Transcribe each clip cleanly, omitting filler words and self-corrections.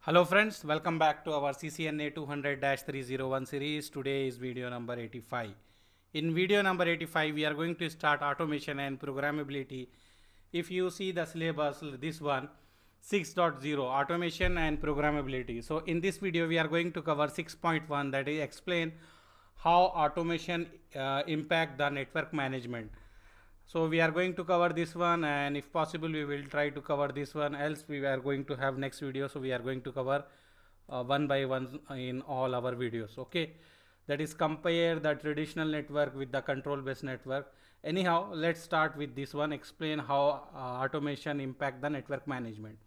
Hello friends, welcome back to our CCNA 200-301 series. Today is video number 85. In video number 85, we are going to start automation and programmability. If you see the syllabus, this one, 6.0, automation and programmability. So in this video, we are going to cover 6.1, that is explain how automation impact the network management. So we are going to cover this one, and if possible we will try to cover this one, else we are going to have next video. So we are going to cover one by one in all our videos. Okay, that is compare the traditional network with the control based network. Anyhow, let's start with this one, explain how automation impact the network management.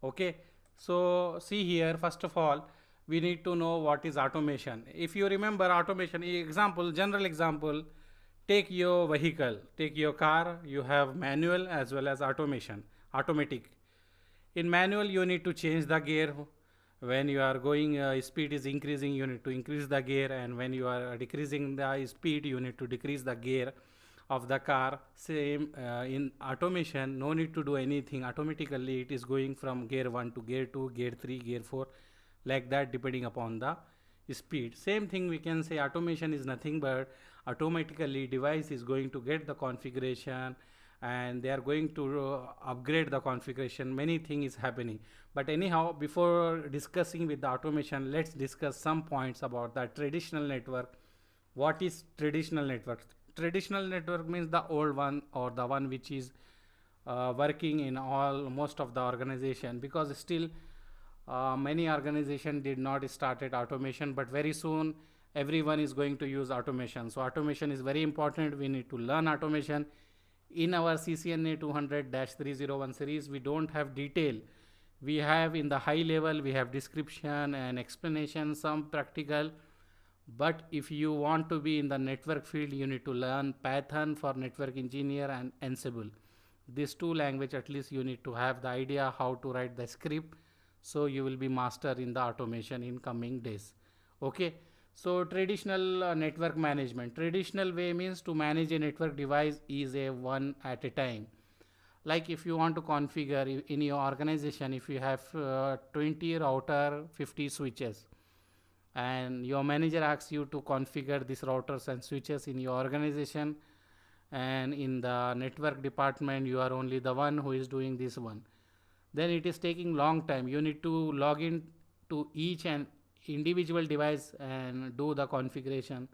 Okay, so see here, first of all we need to know what is automation. If you remember automation example, general example, take your vehicle, take your car, you have manual as well as automatic. In manual you need to change the gear. When you are going speed is increasing, you need to increase the gear, and when you are decreasing the speed, you need to decrease the gear of the car. Same in automation, no need to do anything, automatically it is going from gear 1 to gear 2, gear 3, gear 4, like that, depending upon the speed. Same thing we can say, automation is nothing but automatically device is going to get the configuration, and they are going to upgrade the configuration. Many things is happening. But anyhow, before discussing with the automation, let's discuss some points about the traditional network. What is traditional network? Traditional network means the old one, or the one which is working in all most of the organization, because still many organization did not started automation, but very soon everyone is going to use automation. So automation is very important, we need to learn automation. In our CCNA 200-301 series, we don't have detail, we have in the high level, we have description and explanation, some practical. But if you want to be in the network field, you need to learn Python for network engineer and Ansible. These two language at least you need to have the idea how to write the script, so you will be master in the automation in coming days. Okay, so traditional network management, traditional way means to manage a network device is a one at a time. Like if you want to configure in your organization, if you have 20 router, 50 switches, and your manager asks you to configure these routers and switches in your organization, and in the network department you are only the one who is doing this one, then it is taking long time. You need to log in to each and individual device and do the configuration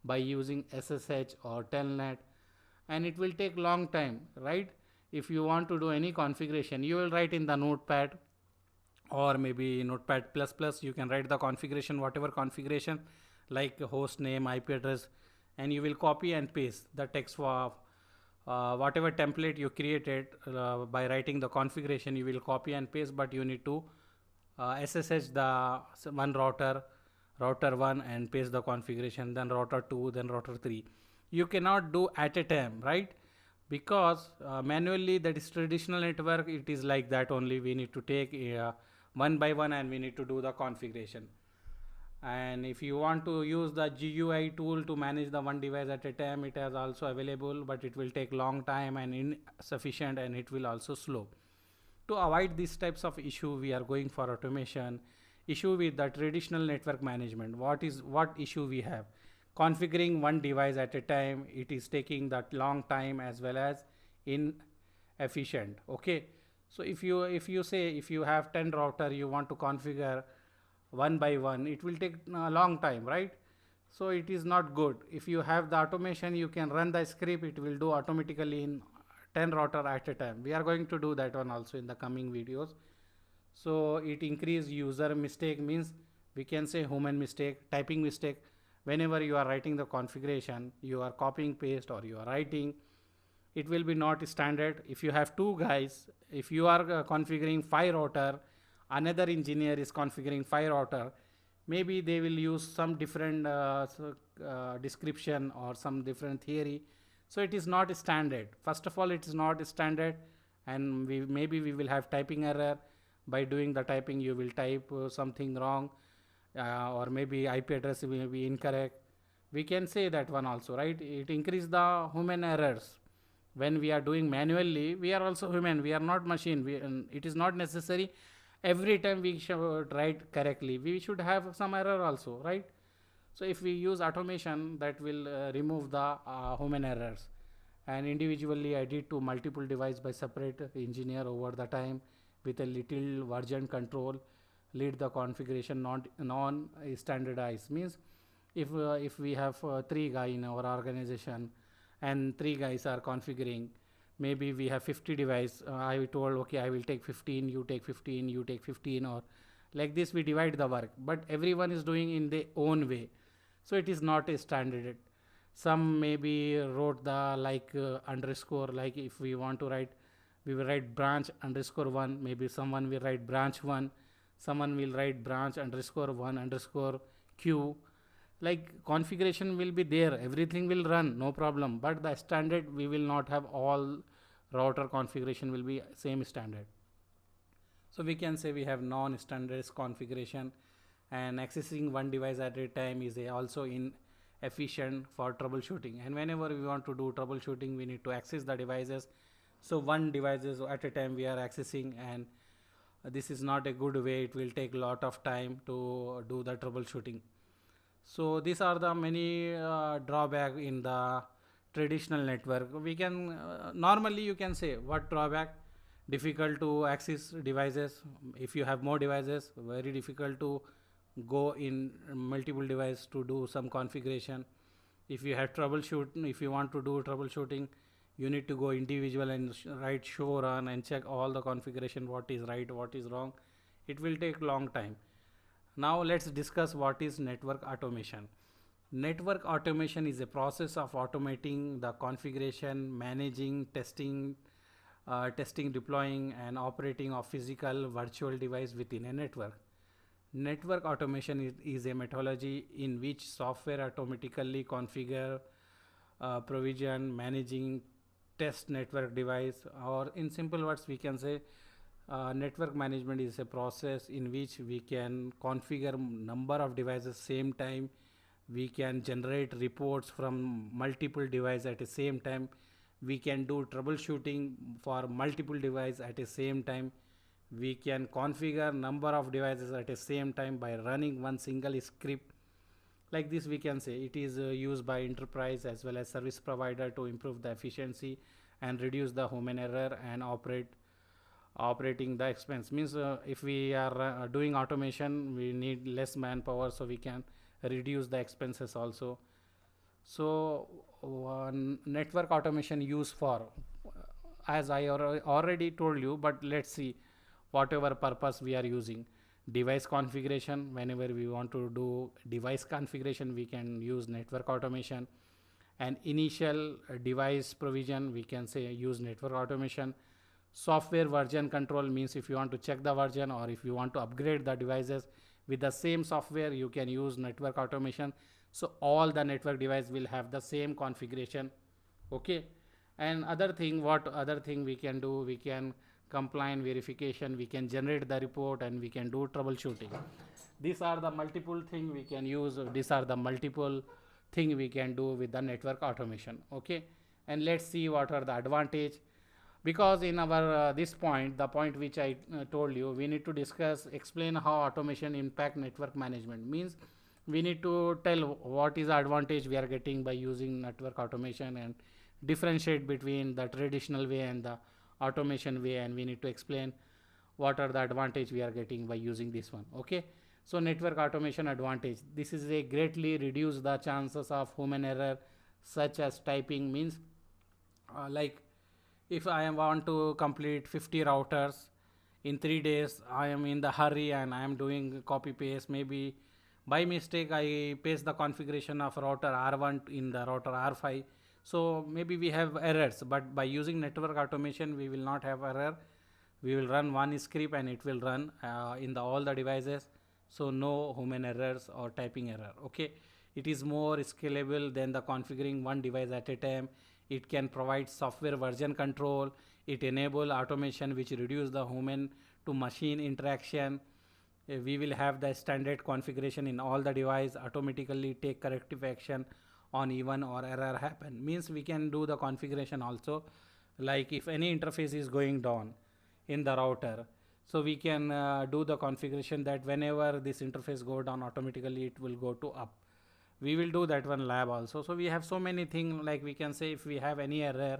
by using SSH or Telnet, and it will take long time, right? If you want to do any configuration, you will write in the notepad, or maybe notepad plus plus, you can write the configuration, whatever configuration, like host name, IP address, and you will copy and paste the text for whatever template you created. By writing the configuration, you will copy and paste, but you need to SSH the one router 1, and paste the configuration, then router 2, then router 3. You cannot do at a time, right? Because manually, that is traditional network, it is like that only. We need to take one by one, and we need to do the configuration. And if you want to use the GUI tool to manage the one device at a time, it is also available, but it will take long time and insufficient, and it will also slow. To avoid these types of issue, we are going for automation. Issue with the traditional network management, what issue we have? Configuring one device at a time, it is taking that long time as well as inefficient. Okay, so if you say if you have 10 router, you want to configure one by one, it will take a long time, right? So it is not good. If you have the automation, you can run the script, it will do automatically in 10 router at a time. We are going to do that one also in the coming videos. So it increase user mistake, means we can say human mistake, typing mistake. Whenever you are writing the configuration, you are copying paste or you are writing, it will be not standard. If you have two guys, if you are configuring 5 router, another engineer is configuring 5 router, maybe they will use some different description or some different theory. So it is not standard. First of all, it is not standard, and maybe we will have typing error. By doing the typing, you will type something wrong, or maybe IP address will be incorrect. We can say that one also, right? It increase the human errors. When we are doing manually, we are also human, we are not machine. It is not necessary every time we should write correctly, we should have some error also, right? So if we use automation, that will remove the human errors, and individually edit to multiple device by separate engineer over the time with a little version control, lead the configuration non standardized. Means if we have three guy in our organization and three guys are configuring, maybe we have 50 device, I told okay I will take 15, you take 15, you take 15, or like this we divide the work, but everyone is doing in their own way, so it is not a standard. Some maybe wrote the like underscore, like if we want to write, we will write branch underscore one, maybe someone will write branch one, someone will write branch underscore one underscore q. Like configuration will be there, everything will run, no problem, but the standard we will not have. All router configuration will be same standard. So we can say we have non-standardized configuration, and accessing one device at a time is also inefficient for troubleshooting. And whenever we want to do troubleshooting, we need to access the devices. So one devices at a time we are accessing, and this is not a good way. It will take a lot of time to do the troubleshooting. So these are the many drawback in the traditional network. We can normally you can say what drawback: difficult to access devices. If you have more devices, very difficult to go in multiple device to do some configuration. If you have troubleshooting, if you want to do troubleshooting, you need to go individual and write show run and check all the configuration, what is right, what is wrong. It will take long time. Now let's discuss what is network automation. Network automation is a process of automating the configuration, managing, testing, deploying, and operating of physical virtual device within a network. Network automation is a methodology in which software automatically configure, provision, managing, test network device, or in simple words we can say network management is a process in which we can configure number of devices same time. We can generate reports from multiple devices at the same time. We can do troubleshooting for multiple devices at the same time. We can configure number of devices at the same time by running one single script. Like this we can say it is used by enterprise as well as service provider to improve the efficiency and reduce the human error and operating the expense. Means if we are doing automation, we need less manpower, so we can reduce the expenses also. So network automation used for, as I already told you, but let's see whatever purpose we are using. Device configuration, whenever we want to do device configuration, we can use network automation. And initial device provision, we can say use network automation. Software version control means if you want to check the version or if you want to upgrade the devices with the same software, you can use network automation. So all the network device will have the same configuration. Okay. And what other thing we can do? We can compliant verification, we can generate the report, and we can do troubleshooting. These are the multiple thing we can use. These are the multiple thing we can do with the network automation. Okay. And let's see what are the advantage. Because in our this point, the point which I told you, we need to explain how automation impact network management. Means we need to tell what is the advantage we are getting by using network automation, and differentiate between the traditional way and the automation way, and we need to explain what are the advantage we are getting by using this one. Okay. So network automation advantage, this is a greatly reduce the chances of human error such as typing. Means like if I want to complete 50 routers in 3 days, I am in the hurry and I am doing copy paste. Maybe by mistake I paste the configuration of router R1 in the router R5. So maybe we have errors, but by using network automation we will not have error. We will run one script and it will run in all the devices. So no human errors or typing error. Okay. It is more scalable than the configuring one device at a time. It can provide software version control. It enable automation which reduce the human to machine interaction. We will have the standard configuration in all the device, automatically take corrective action on even or error happen. Means we can do the configuration also, like if any interface is going down in the router, So we can do the configuration that whenever this interface go down, automatically it will go to up. We will do that one lab also. So we have so many things, like we can say if we have any error,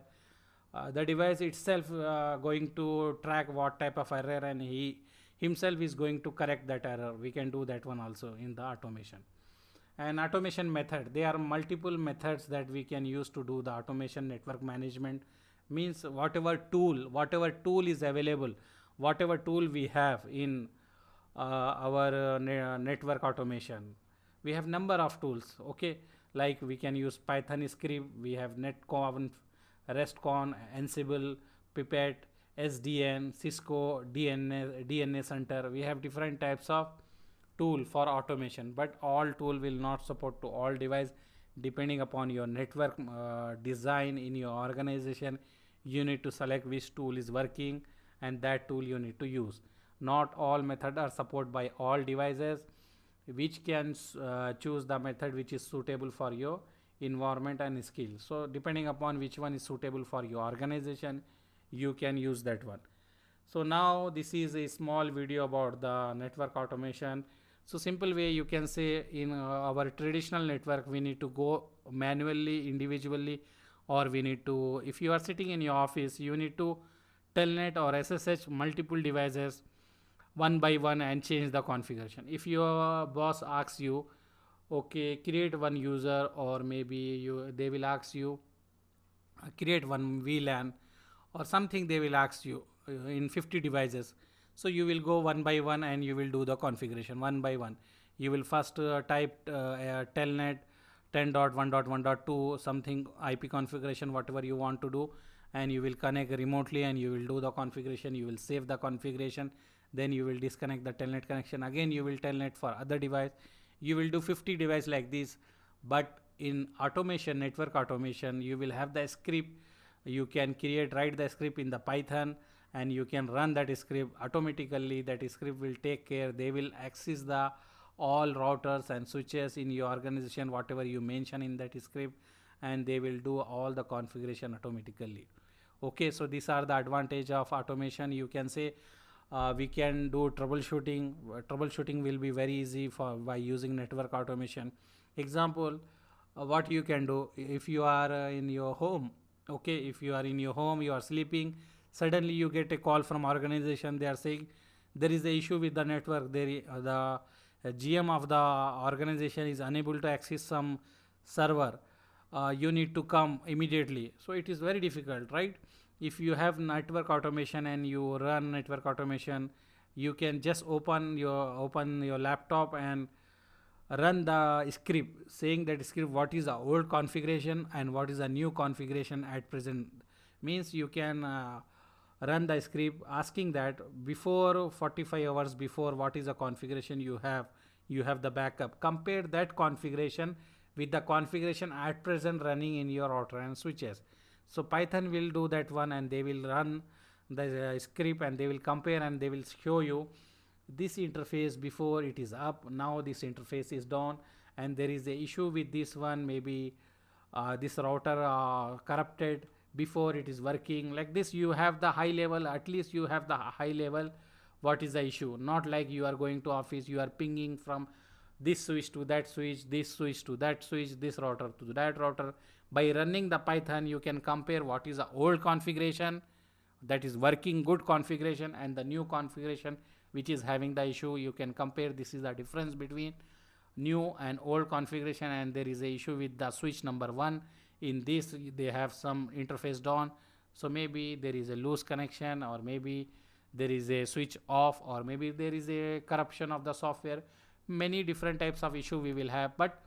the device itself going to track what type of error, and he himself is going to correct that error. We can do that one also in the automation. And automation method, there are multiple methods that we can use to do the automation network management. Means whatever tool is available, whatever tool we have in our network automation, we have number of tools. Okay, like we can use Python script, we have netcon, restcon, ansible, pipette, sdn, cisco dna center. We have different types of tool for automation, but all tool will not support to all device. Depending upon your network design in your organization, you need to select which tool is working, and that tool you need to use. Not all method are supported by all devices, which can choose the method which is suitable for your environment and skill. So depending upon which one is suitable for your organization, you can use that one. So now this is a small video about the network automation. So simple way you can say, in our traditional network we need to go manually, individually, or we need to, if you are sitting in your office, you need to telnet or SSH multiple devices one by one and change the configuration. If your boss asks you, okay, create one user, or maybe they will ask you create one VLAN or something, they will ask you in 50 devices. So you will go one by one and you will do the configuration one by one. You will first type telnet 10.1.1.2 something IP configuration, whatever you want to do, and you will connect remotely and you will do the configuration. You will save the configuration, then you will disconnect the telnet connection. Again you will telnet for other device. You will do 50 device like this. But in automation, network automation, you will have the script. You can write the script in the Python, and you can run that script automatically. That script will take care, they will access the all routers and switches in your organization, whatever you mention in that script, and they will do all the configuration automatically. Okay, so these are the advantage of automation. You can say we can do troubleshooting. Troubleshooting will be very easy by using network automation. Example, what you can do if you are in your home. Okay, if you are in your home, you are sleeping, suddenly you get a call from organization. They are saying there is a issue with the network. The GM of the organization is unable to access some server. You need to come immediately. So it is very difficult, right? If you have network automation and you run network automation, you can just open your laptop and run the script, saying that script what is the old configuration and what is the new configuration at present. Means you can run the script asking that before 45 hours before, what is the configuration you have the backup, compare that configuration with the configuration at present running in your router and switches. So Python will do that one, and they will run the script and they will compare and they will show you this interface before it is up, now this interface is down, and there is a issue with this one. Maybe this router corrupted before it is working. Like this you have the high level, at least you have the high level what is the issue. Not like you are going to office, you are pinging from this switch to that switch, this switch to that switch, this router to that router. By running the Python, you can compare what is the old configuration that is working good configuration and the new configuration which is having the issue. You can compare. This is the difference between new and old configuration, and there is a issue with the switch number 1. In this they have some interface down, so maybe there is a loose connection, or maybe there is a switch off, or maybe there is a corruption of the software. Many different types of issue we will have, but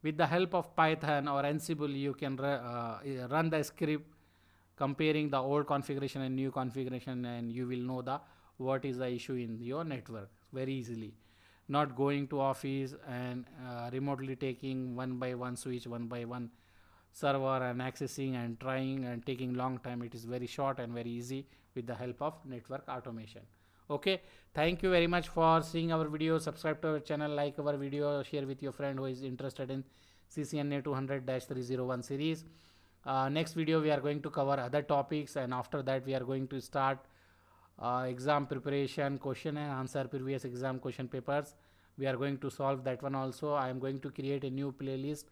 with the help of Python or Ansible, you can run the script comparing the old configuration and new configuration, and you will know the what is the issue in your network very easily. Not going to office and remotely taking one by one switch, one by one server, and accessing and trying and taking long time. It is very short and very easy with the help of network automation. Okay, thank you very much for seeing our video. Subscribe to our channel, like our video, share with your friend who is interested in CCNA 200-301 series. Next video we are going to cover other topics, and after that we are going to start exam preparation, question and answer previous exam question papers. We are going to solve that one also. I am going to create a new playlist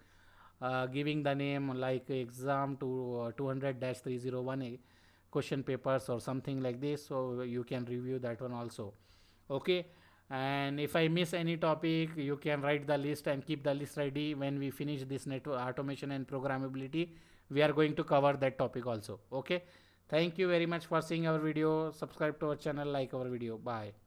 giving the name like exam to 200-301 question papers or something like this, so you can review that one also. Okay, and if I miss any topic, you can write the list and keep the list ready. When we finish this network automation and programmability, we are going to cover that topic also. Okay, thank you very much for seeing our video. Subscribe to our channel, like our video. Bye.